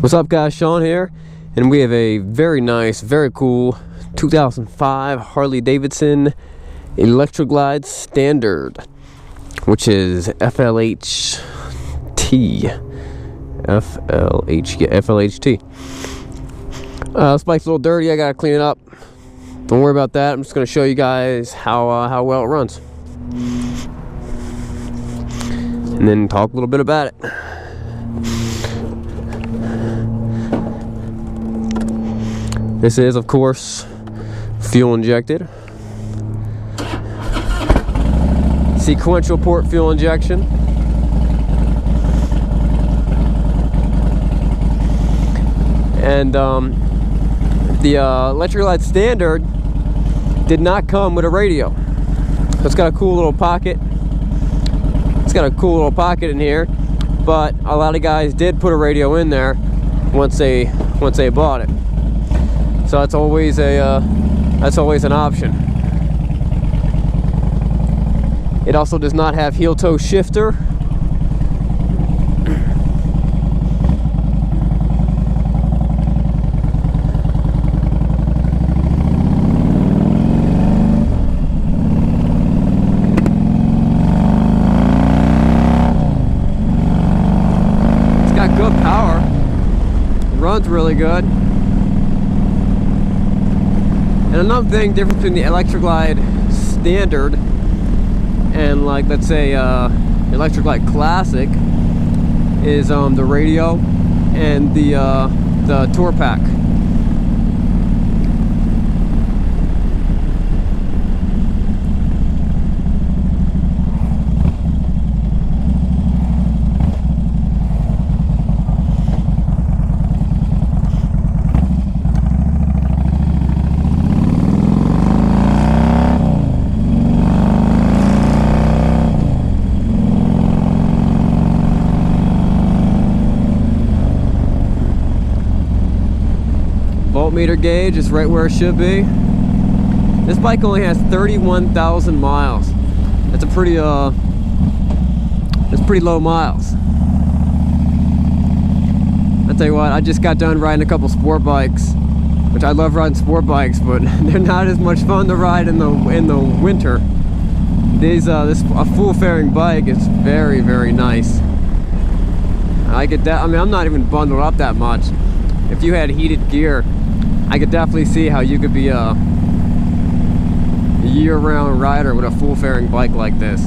What's up guys, Sean here, and we have a very nice, very cool 2005 Harley Davidson Electra Standard, which is FLHT. This bike's a little dirty, I gotta clean it up. Don't worry about that, I'm just gonna show you guys how well it runs. And then talk a little bit about it. This is, of course, fuel injected. Sequential port fuel injection. And the Electra Standard did not come with a radio. So it's got a cool little pocket. It's got a cool little pocket in here, but a lot of guys did put a radio in there once they bought it. So that's always an option. It also does not have heel toe shifter. It's got good power. It runs really good. And another thing different between the Electra Standard and, like, let's say Electra Classic is the radio and the tour pack. Voltmeter gauge is right where it should be. This bike only has 31,000 miles. That's a pretty low miles. I'll tell you what, I just got done riding a couple sport bikes, which I love riding sport bikes, but they're not as much fun to ride in the winter. A full fairing bike is very, very nice. I mean, I'm not even bundled up that much. If you had heated gear, I could definitely see how you could be a year-round rider with a full fairing bike like this.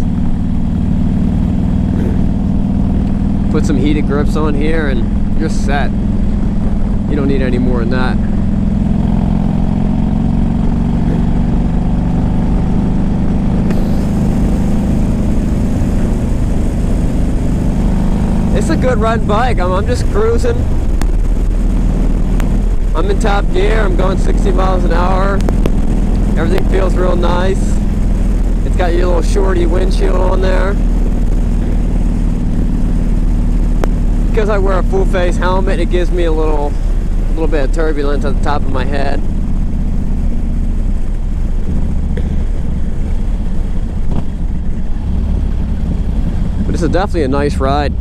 Put some heated grips on here and you're set. You don't need any more than that. It's a good riding bike. I'm just cruising. I'm in top gear, I'm going 60 miles an hour. Everything feels real nice. It's got your little shorty windshield on there. Because I wear a full face helmet, it gives me a little bit of turbulence at the top of my head. But it's definitely a nice ride.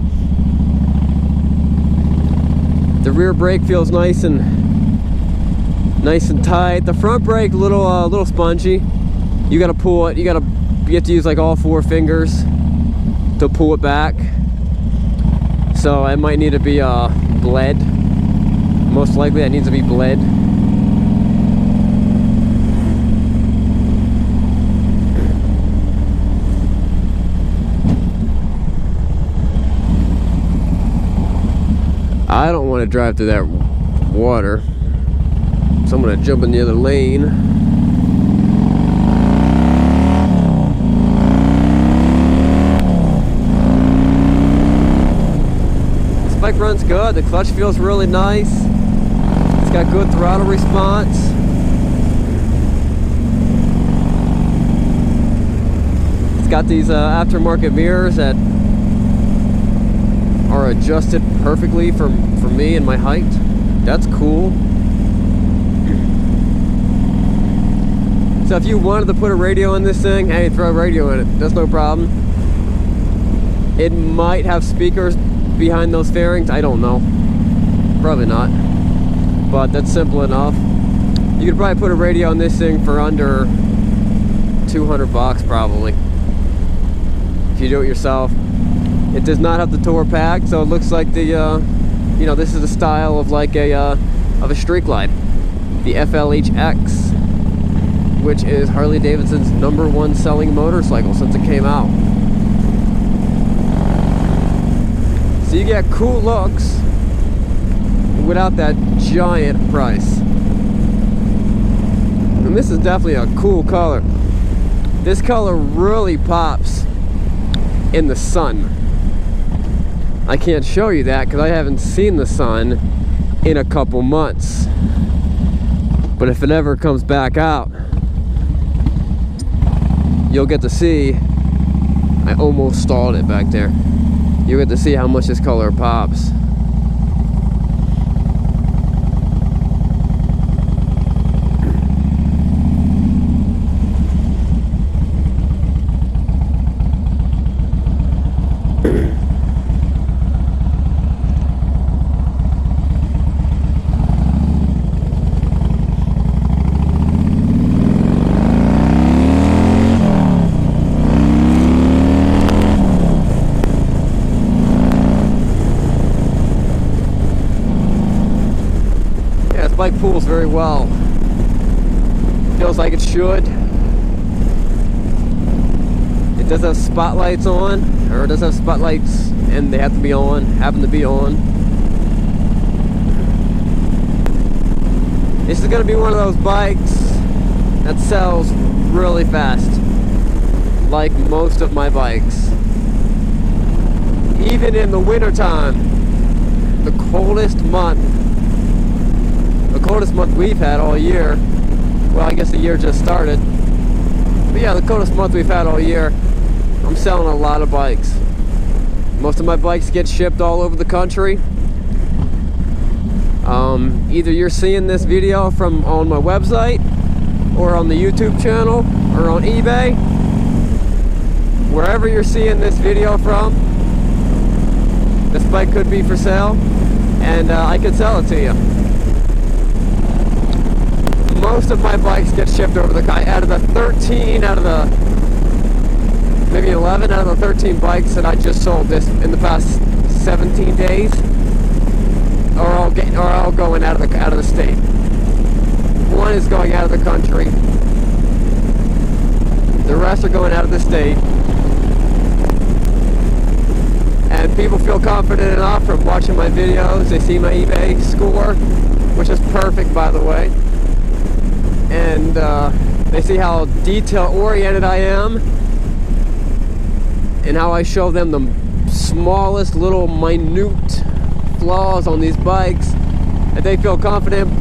The rear brake feels nice and tight. The front brake little spongy. You gotta pull it. You have to use like all 4 fingers to pull it back. So it might need to be bled. Most likely that needs to be bled. I don't want to drive through that water, so I'm going to jump in the other lane. This bike runs good. The clutch feels really nice. It's got good throttle response. It's got these aftermarket mirrors that are adjusted perfectly for me and my height. That's cool. So if you wanted to put a radio in this thing, hey, throw a radio in it. That's no problem. It might have speakers behind those fairings. I don't know. Probably not, but that's simple enough. You could probably put a radio on this thing for under 200 bucks probably, if you do it yourself. It does not have the tour pack, so it looks like the, you know, this is the style of like a street glide, the FLHX, which is Harley Davidson's #1 selling motorcycle since it came out. So you get cool looks without that giant price. And this is definitely a cool color. This color really pops in the sun. I can't show you that because I haven't seen the sun in a couple months. But if it ever comes back out, you'll get to see. I almost stalled it back there. You'll get to see how much this color pops. Bike pulls very well. Feels like it should. It does have spotlights on, or it does have spotlights, and they have to be on, happen to be on. This is going to be one of those bikes that sells really fast, like most of my bikes. Even in the wintertime, the coldest month we've had all year. Well, I guess the year just started. But yeah, the coldest month we've had all year. I'm selling a lot of bikes. Most of my bikes get shipped all over the country. Either you're seeing this video from on my website, or on the YouTube channel, or on eBay. Wherever you're seeing this video from, this bike could be for sale, and I could sell it to you. Most of my bikes get shipped over the country. Out of the 13, maybe 11 out of the 13 bikes that I just sold this in the past 17 days are all going out of the state. One is going out of the country. The rest are going out of the state. And people feel confident enough from watching my videos. They see my eBay score, which is perfect, by the way. And they see how detail-oriented I am, and how I show them the smallest little minute flaws on these bikes, and they feel confident,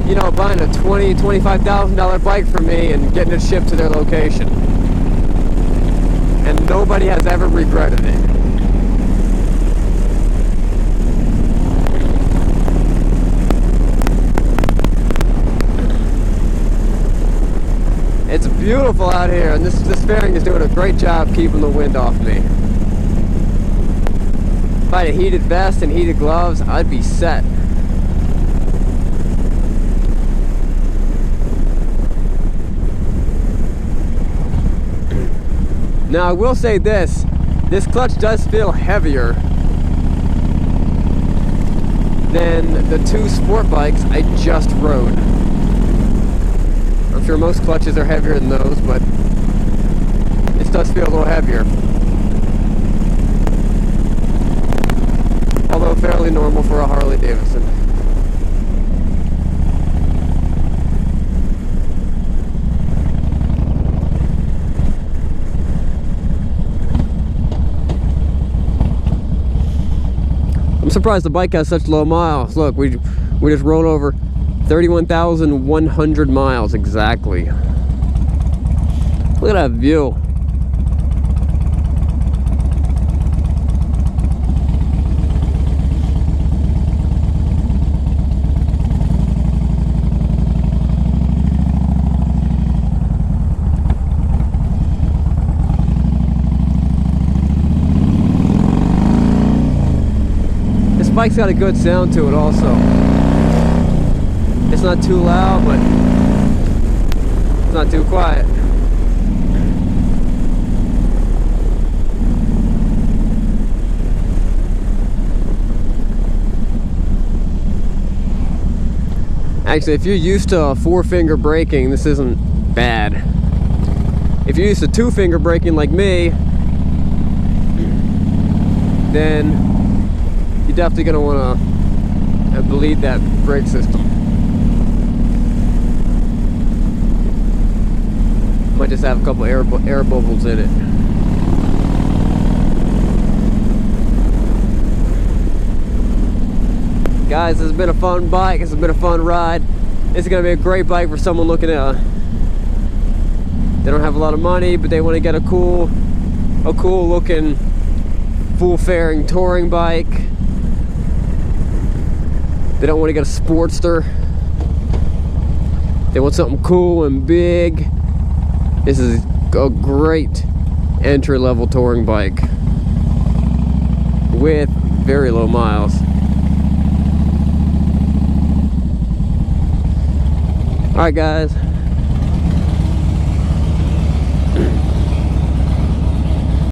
you know, buying a $20,000, $25,000 bike from me and getting it shipped to their location. And nobody has ever regretted it. It's beautiful out here, and this fairing is doing a great job keeping the wind off me. If I had a heated vest and heated gloves, I'd be set. Now I will say this clutch does feel heavier than the two sport bikes I just rode. I'm sure most clutches are heavier than those, but this does feel a little heavier. Although fairly normal for a Harley Davidson. I'm surprised the bike has such low miles. Look, we just rolled over 31,100 miles exactly. Look at that view. bike's got a good sound to it also. It's not too loud, but it's not too quiet. Actually, if you're used to four-finger braking, this isn't bad. If you're used to two-finger braking like me, then you're definitely going to want to bleed that brake system. Might just have a couple air bubbles in it. Guys, this has been a fun bike. This has been a fun ride. This is going to be a great bike for someone looking at they don't have a lot of money, but they want to get a cool looking full fairing touring bike. They don't want to get a Sportster. They want something cool and big. This is a great entry-level touring bike with very low miles. Alright guys,